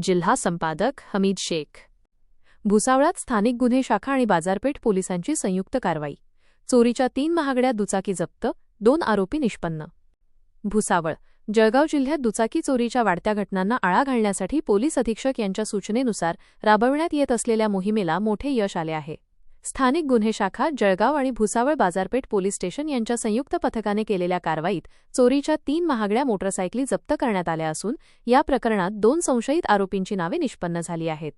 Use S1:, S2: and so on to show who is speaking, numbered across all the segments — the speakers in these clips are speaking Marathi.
S1: जिल्हा संपादक हमीद शेख। भुसावळात स्थानिक गुन्हे शाखा आणि बाजारपेठ पोलिसांची संयुक्त कारवाई। चोरीच्या 3 महागड्या दुचाकी जप्त, 2 आरोपी निष्पन्न। भुसावळ, जळगाव जिल्ह्यात दुचाकी चोरीच्या वाढत्या घटनांना आळा घालण्यासाठी पोलीस अधीक्षक यांच्या सूचनेनुसार राबविण्यात येत असलेल्या मोहिमेला मोठे यश आले आहे। स्थानिक गुन्हे शाखा, जळगाव आणि भुसावळ बाजारपेठ पोलीस स्टेशन यांच्या संयुक्त पथकाने केलेल्या कारवाईत चोरीच्या 3 महागड्या मोटरसायकली जप्त करण्यात आल्या असून या प्रकरणात 2 संशयित आरोपींची नावे निष्पन्न झाली आहेत।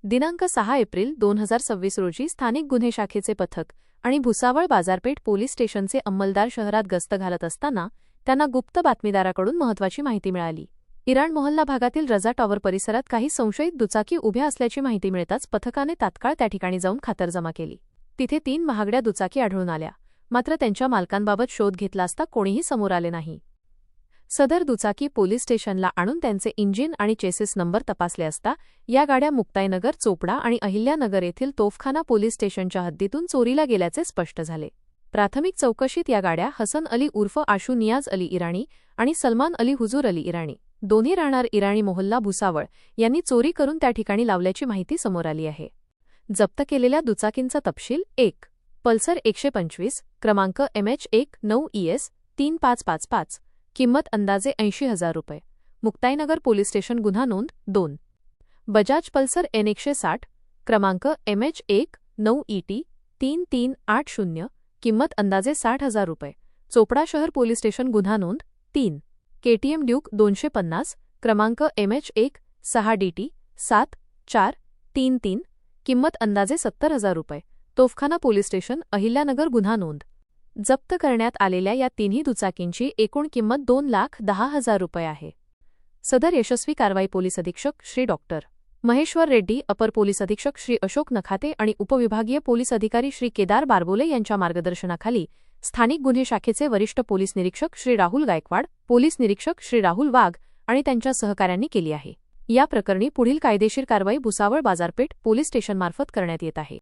S1: दिनांक 6 एप्रिल 2026 रोजी स्थानिक गुन्हे शाखेचे पथक आणि भुसावळ बाजारपेठ पोलीस स्टेशनचे अंमलदार शहरात गस्त घालत असताना त्यांना गुप्त बातमीदाराकडून महत्त्वाची माहिती मिळाली। इराण मोहल्ला भागातील रजा टॉवर परिसरात काही संशयित दुचाकी उभ्या असल्याची माहिती मिळताच पथकाने तात्काळ त्या ठिकाणी जाऊन खातरजमा केली। तिथे 3 महागड्या दुचाकी आढळून आल्या, मात्र त्यांच्या मालकांबाबत शोध घेतला असता कोणीही समोर आले नाही। सदर दुचाकी पोलीस स्टेशनला आणून त्यांचे इंजिन आणि चेसिस नंबर तपासले असता या गाड्या मुक्ताईनगर, चोपडा आणि अहिल्यानगर येथील तोफखाना पोलीस स्टेशनच्या हद्दीतून चोरीला गेल्याचे स्पष्ट झाले। प्राथमिक चौकशीत या गाड्या हसन अली उर्फ आशू नियाज अली इराणी आणि सलमान अली हुजूर अली इराणी, दोन्ही राहणार इराणी मोहल्ला भुसावळ, यांनी चोरी करून त्या ठिकाणी लावल्याची माहिती समोर आली आहे। जप्त केलेल्या दुचाकींचा तपशील: 1. पल्सर 125, क्रमांक MH19ES 3555, किंमत अंदाजे 80,000 रुपये, मुक्ताईनगर पोलीस स्टेशन, गुन्हा नोंद 2. बजाज पल्सर N160, क्रमांक MH19ET 3380, किंमत अंदाजे 60,000 रुपये, चोपडा शहर पोलीस स्टेशन, गुन्हा नोंद 3. KTM ड्यूक 250, क्रमांक MH16DT 7433, किंमत अंदाजे 70,000 रुपये, तोफखाना पोलीस स्टेशन, अहिल्यानगर, गुन्हा नोंद। जप्त करण्यात आलेल्या या तिन्ही दुचाकींची एकूण किंमत 2,10,000 रुपये आहे। सदर यशस्वी कारवाई पोलीस अधीक्षक श्री डॉ. महेश्वर रेड्डी, अपर पोलीस अधीक्षक श्री अशोक नखाते आणि उपविभागीय पोलीस अधिकारी श्री केदार बारबोले यांच्या मार्गदर्शनाखाली स्थानिक गुन्हे शाखेचे वरिष्ठ पोलीस निरीक्षक श्री राहुल गायकवाड, पोलीस निरीक्षक श्री राहुल वाघ आणि त्यांच्या सहकाऱ्यांनी केली आहे। या प्रकरणी पुढील कायदेशीर कारवाई भुसावळ बाजारपेठ पोलीस स्टेशनमार्फत करण्यात येत आहे।